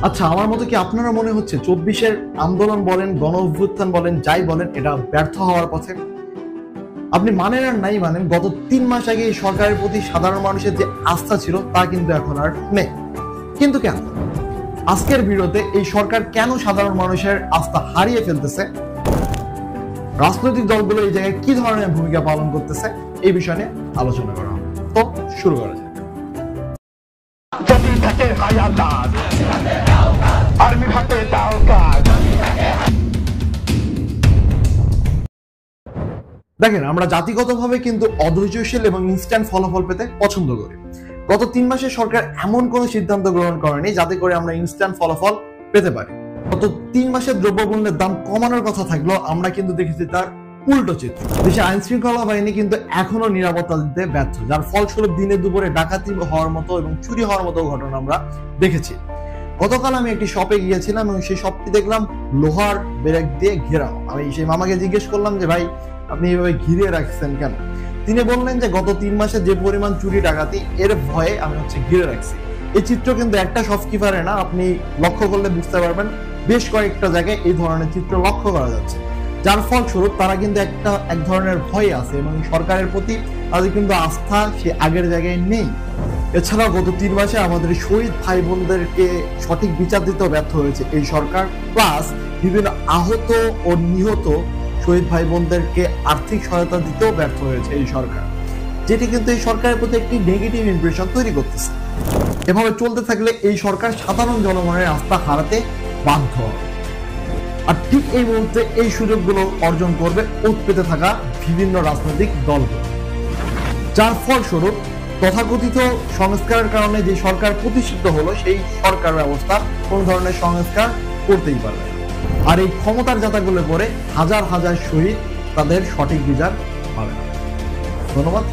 আচ্ছা, আমার মতো কি আপনারা মনে হচ্ছে 24-এর আন্দোলন বলেন, গণ অভ্যুত্থান বলেন, যাই বলেন, এটা ব্যর্থ হওয়ার পথে? আপনি মানেন আর নাই মানেন, গত 3 মাস আগে এই সরকারের প্রতি সাধারণ মানুষের যে আস্থা ছিল তা কিন্তু এখন আর নেই। কিন্তু কেন? আজকের ভিডিওতে এই সরকার কেন সাধারণ মানুষের আস্থা হারিয়ে ফেলতেছে, রাজনৈতিক দলগুলো এই জায়গায় কি ধরনের ভূমিকা পালন করতেছে, এই বিষয় নিয়ে আলোচনা করা হবে। তো শুরু করা যাক। দেখেন, আমরা জাতিগতভাবে কিন্তু অধৈর্যশীল এবং ইনস্ট্যান্ট ফলাফল পেতে পছন্দ করি। গত 3 মাসে সরকার এমন কোন সিদ্ধান্ত গ্রহণ করেনি যাতে করে আমরা ইনস্ট্যান্ট ফলাফল পেতে পারি। গত 3 মাসে দ্রব্যমূল্যের দাম কমানোর কথা থাকলেও আমরা কিন্তু দেখেছি তার উল্টো চিত্র। দেশে আইন শৃঙ্খলা বাহিনী কিন্তু এখনো নিরাপত্তা দিতে ব্যর্থ, যার ফলস্বরূপ দিনে দুপুরে ডাকাতি হওয়ার মতো এবং চুরি হওয়ার মতো ঘটনা আমরা দেখেছি। গতকাল আমি একটি শপে গিয়েছিলাম এবং সেই শপটি দেখলাম লোহার ব্যারেক দিয়ে ঘেরানো। আমি সেই মামাকে জিজ্ঞেস করলাম যে ভাই, আপনি এইভাবে ঘিরে রাখছেন কেন? তিনি বললেন যে গত 3 মাসে যে পরিমাণ চুরি ডাকাতি, এর ভয়ে আমি ঘিরে রাখছি। এই চিত্র কিন্তু একটা শপকিপারে না, আপনি লক্ষ্য করলে বুঝতে পারবেন বেশ কয়েকটা জায়গায় এই ধরনের চিত্র লক্ষ্য করা যাচ্ছে, যার ফলস্বরূপ তারা কিন্তু এক ধরনের ভয় আছে এবং সরকারের প্রতি তাদের কিন্তু আস্থা সে আগের জায়গায় নেই। এছাড়াও গত 3 মাসে আমাদের শহীদ ভাই বোনদেরকে সঠিক বিচার দিতেও ব্যর্থ হয়েছে এই সরকার, প্লাস বিভিন্ন আহত ও নিহত শহীদ ভাই বোনদেরকে আর্থিক সহায়তা দিতেও ব্যর্থ হয়েছে এই সরকার, যেটি কিন্তু এই সরকারের প্রতি একটি নেগেটিভ ইমপ্রেশন তৈরি করতেছে। এভাবে চলতে থাকলে এই সরকার সাধারণ জনগণের আস্থা হারাতে বাধ্য হবে। আর ঠিক এই মুহূর্তে এই সুযোগগুলো অর্জন করবে ওত পেতে থাকা বিভিন্ন রাজনৈতিক দলগুলো, যার ফলস্বরূপ তথাকথিত সংস্কারের কারণে যে সরকার প্রতিষ্ঠিত হলো সেই সরকার ব্যবস্থা কোন ধরনের সংস্কার করতেই পারবে। আর এই ক্ষমতার জাতাগুলো পরে হাজার হাজার শহীদ তাদের সঠিক বিচার পাবে না। ধন্যবাদ।